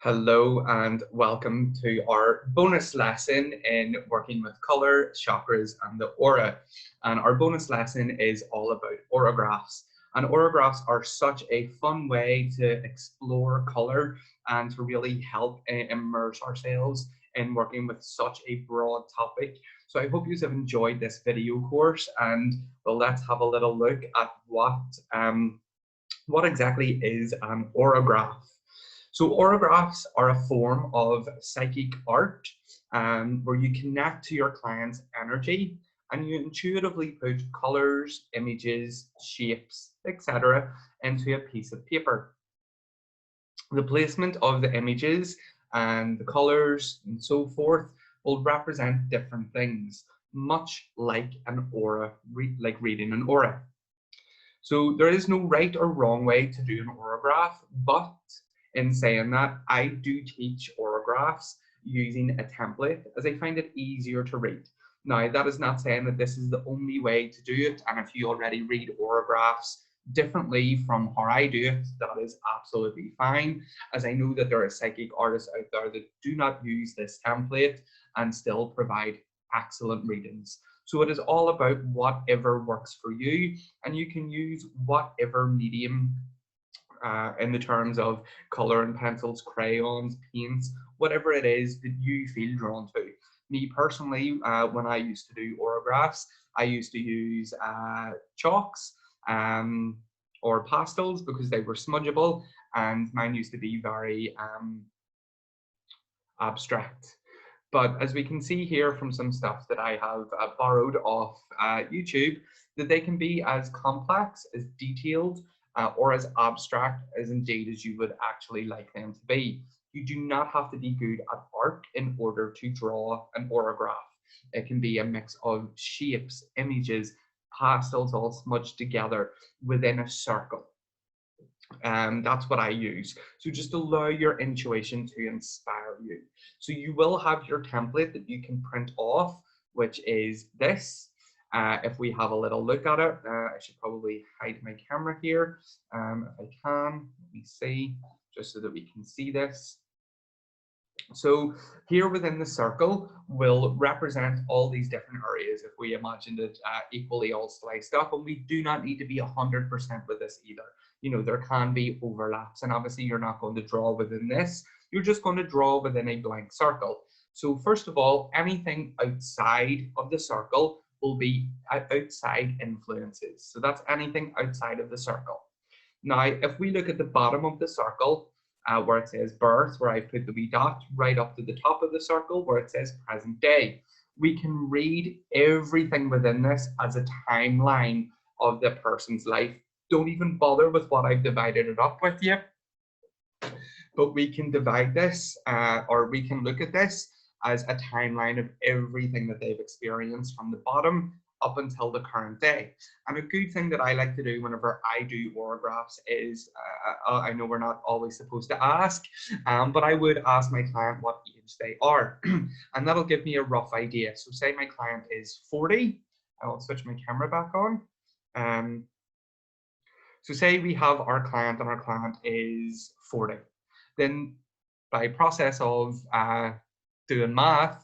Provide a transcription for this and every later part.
Hello and welcome to our bonus lesson in working with color, chakras, and the aura. And our bonus lesson is all about auragraphs. And auragraphs are such a fun way to explore color and to really help immerse ourselves in working with such a broad topic. So I hope you have enjoyed this video course, and well, let's have a little look at what exactly is an auragraph. So auragraphs are a form of psychic art where you connect to your client's energy and you intuitively put colors, images, shapes, etc. into a piece of paper. The placement of the images and the colors and so forth will represent different things, much like an aura, like reading an aura. So there is no right or wrong way to do an auragraph, but in saying that, I do teach auragraphs using a template as I find it easier to read. Now, that is not saying that this is the only way to do it, and if you already read auragraphs differently from how I do it, that is absolutely fine, as I know that there are psychic artists out there that do not use this template and still provide excellent readings. So it is all about whatever works for you, and you can use whatever medium in the terms of color and pencils, crayons, paints, whatever it is that you feel drawn to. Me personally, when I used to do auragraphs, I used to use chalks or pastels because they were smudgeable, and mine used to be very abstract. But as we can see here from some stuff that I have borrowed off YouTube, that they can be as complex, as detailed, or as abstract as indeed as you would actually like them to be. You do not have to be good at art in order to draw an auragraph. It can be a mix of shapes, images, pastels all smudged together within a circle. That's what I use. So just allow your intuition to inspire you. So you will have your template that you can print off, which is this. If we have a little look at it, I should probably hide my camera here. If I can, let me see, just so that we can see this. So here within the circle will represent all these different areas if we imagined it equally all sliced up, and we do not need to be 100% with this either. You know, there can be overlaps, and obviously you're not going to draw within this, you're just going to draw within a blank circle. So first of all, anything outside of the circle will be outside influences. So that's anything outside of the circle. Now, if we look at the bottom of the circle, where it says birth, where I put the wee dot right up to the top of the circle where it says present day, we can read everything within this as a timeline of the person's life. Don't even bother with what I've divided it up with you, but we can divide this or we can look at this as a timeline of everything that they've experienced from the bottom up until the current day. And a good thing that I like to do whenever I do auragraphs is, I know we're not always supposed to ask, but I would ask my client what age they are. And that'll give me a rough idea. So say my client is 40, I'll switch my camera back on. So say we have our client and our client is 40. Then by process of doing math,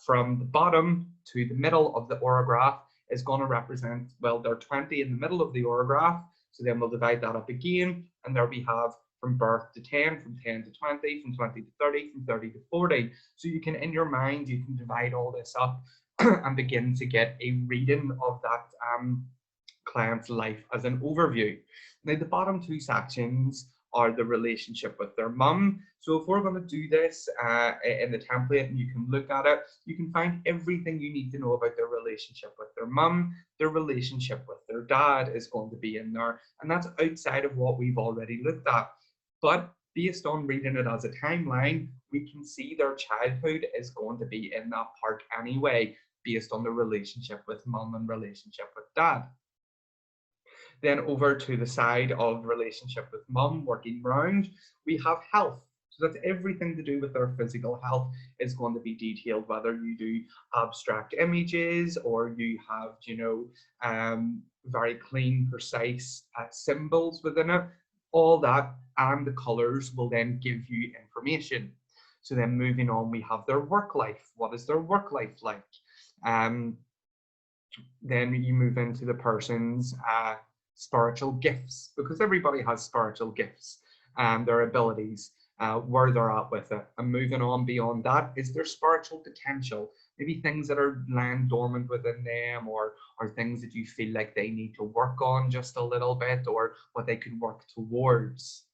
from the bottom to the middle of the auragraph is going to represent, well, they're 20 in the middle of the auragraph, so then we'll divide that up again, and there we have from birth to 10, from 10 to 20, from 20 to 30, from 30 to 40. So you can, in your mind, you can divide all this up and begin to get a reading of that client's life as an overview. Now, the bottom two sections are the relationship with their mum. So if we're going to do this in the template and you can look at it, you can find everything you need to know about their relationship with their mum. Their relationship with their dad is going to be in there, and that's outside of what we've already looked at. But based on reading it as a timeline, we can see their childhood is going to be in that part anyway, based on the relationship with mum and relationship with dad. Then over to the side of relationship with mum, working round, we have health. So that's everything to do with their physical health is going to be detailed, whether you do abstract images or you have, very clean, precise symbols within it. All that and the colors will then give you information. So then moving on, we have their work life. What is their work life like? Um, then you move into the person's spiritual gifts, because everybody has spiritual gifts and their abilities, where they're at with it. And moving on beyond that is their spiritual potential, maybe things that are lying dormant within them, or things that you feel like they need to work on just a little bit, or what they could work towards.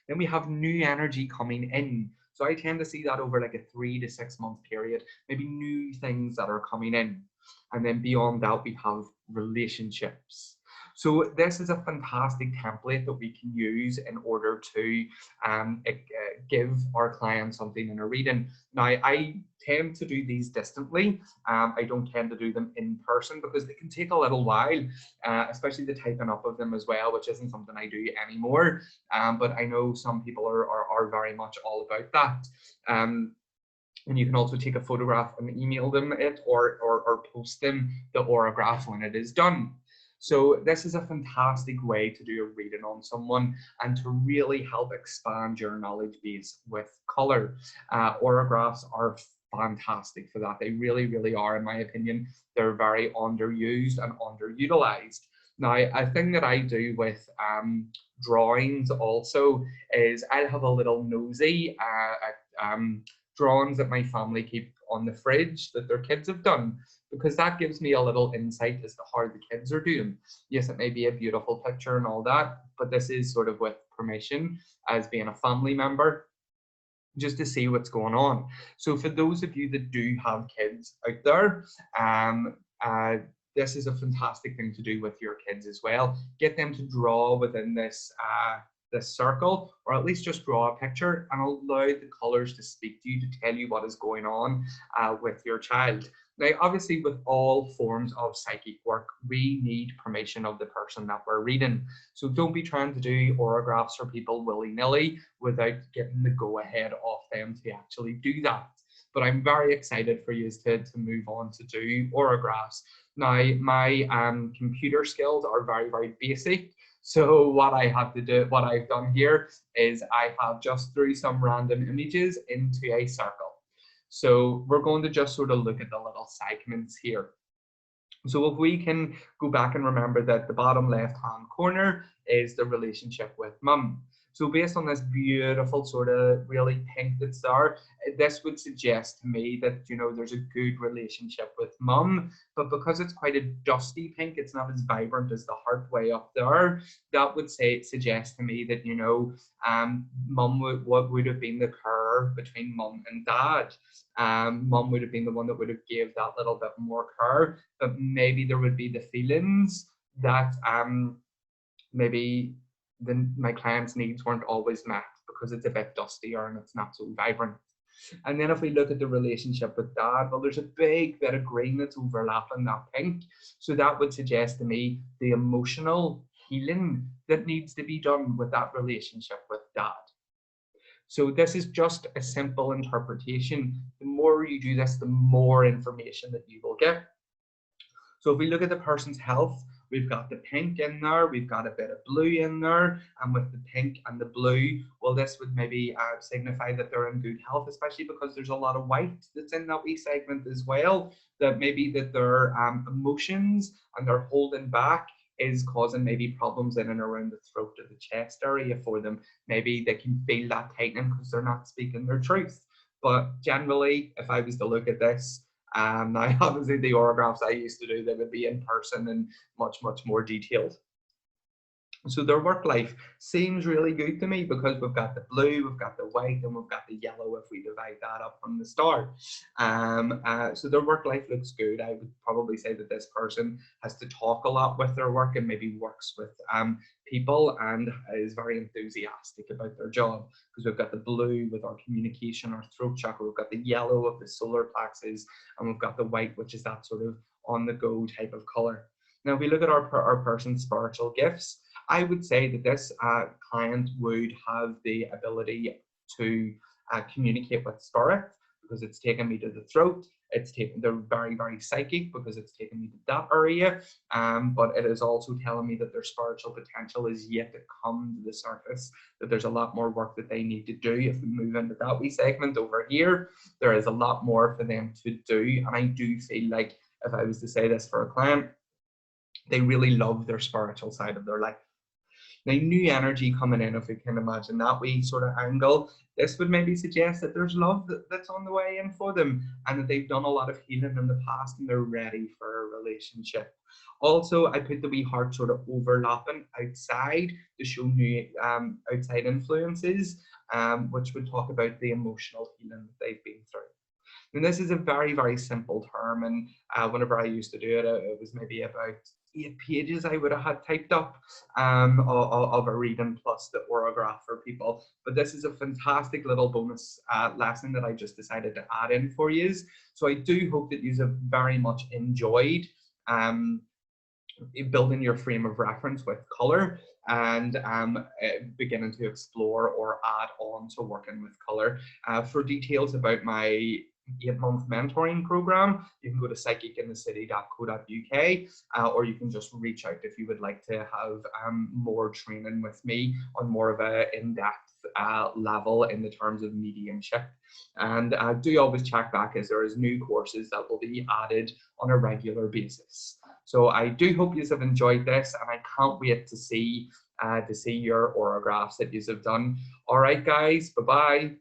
Then we have new energy coming in. So I tend to see that over like a 3 to 6 month period, maybe new things that are coming in. And then beyond that, we have relationships. So this is a fantastic template that we can use in order to give our clients something in a reading. Now, I tend to do these distantly. I don't tend to do them in person because they can take a little while, especially the typing up of them as well, which isn't something I do anymore. But I know some people are very much all about that. And you can also take a photograph and email them it, or post them the Auragraph when it is done. So this is a fantastic way to do a reading on someone and to really help expand your knowledge base with color. Auragraphs are fantastic for that. They really, really are, in my opinion. They're very underused and underutilized. Now, a thing that I do with drawings also is I'll have a little nosy drawings that my family keep on the fridge that their kids have done, because that gives me a little insight as to how the kids are doing. Yes, it may be a beautiful picture and all that, but this is sort of with permission as being a family member, just to see what's going on. So for those of you that do have kids out there, this is a fantastic thing to do with your kids as well. Get them to draw within this circle, or at least just draw a picture, and allow the colors to speak to you, to tell you what is going on with your child. Now, obviously, with all forms of psychic work, we need permission of the person that we're reading. So don't be trying to do Auragraphs for people willy-nilly without getting the go-ahead off them to actually do that. But I'm very excited for you to move on to do Auragraphs. Now, my computer skills are very, very basic. So what I've done here is I have just threw some random images into a circle. So we're going to just sort of look at the little segments here. So if we can go back and remember that the bottom left-hand corner is the relationship with mum. So based on this beautiful sort of really pink that's there, this would suggest to me that, you know, there's a good relationship with mum, but because it's quite a dusty pink, it's not as vibrant as the heart way up there. That would suggest to me that, you know, mum what would have been the curve between mum and dad. Mum would have been the one that would have gave that little bit more care, but maybe there would be the feelings that maybe my client's needs weren't always met because it's a bit dustier and it's not so vibrant. And then if we look at the relationship with dad, well, there's a big bit of green that's overlapping that pink. So that would suggest to me the emotional healing that needs to be done with that relationship with dad. So this is just a simple interpretation. The more you do this, the more information that you will get. So if we look at the person's health, we've got the pink in there, we've got a bit of blue in there, and with the pink and the blue, well, this would maybe signify that they're in good health, especially because there's a lot of white that's in that wee segment as well, that maybe that their emotions and they're holding back is causing maybe problems in and around the throat or the chest area for them. Maybe they can feel that tightening because they're not speaking their truth. But generally, if I was to look at this, now obviously the Auragraphs I used to do, they would be in person and much, much more detailed. So their work life seems really good to me because we've got the blue, we've got the white, and we've got the yellow if we divide that up from the start. So their work life looks good. I would probably say that this person has to talk a lot with their work and maybe works with people and is very enthusiastic about their job, because we've got the blue with our communication, our throat chakra, we've got the yellow of the solar plexus, and we've got the white, which is that sort of on the go type of color. Now, if we look at our person's spiritual gifts, I would say that this client would have the ability to communicate with spirit, because it's taken me to the throat. They're very, very psychic because it's taken me to that area. But it is also telling me that their spiritual potential is yet to come to the surface, that there's a lot more work that they need to do. If we move into that wee segment over here, there is a lot more for them to do. And I do feel like, if I was to say this for a client, they really love their spiritual side of their life. Now, new energy coming in, if we can imagine that wee sort of angle, this would maybe suggest that there's love that's on the way in for them, and that they've done a lot of healing in the past and they're ready for a relationship. Also, I put the wee heart sort of overlapping outside to show new outside influences, which would talk about the emotional healing that they've been through. And this is a very, very simple term. And whenever I used to do it, it was maybe about 8 pages I would have had typed up of a reading plus the Auragraph for people. But this is a fantastic little bonus lesson that I just decided to add in for you. So I do hope that you have very much enjoyed building your frame of reference with color and beginning to explore or add on to working with color. For details about my 8-month mentoring program, you can go to psychicinthecity.co.uk, or you can just reach out if you would like to have more training with me on more of a in-depth level in the terms of mediumship. And do always check back, as there is new courses that will be added on a regular basis. So I do hope you have enjoyed this, and I can't wait to see your Auragraphs that you have done. All right, guys, bye-bye.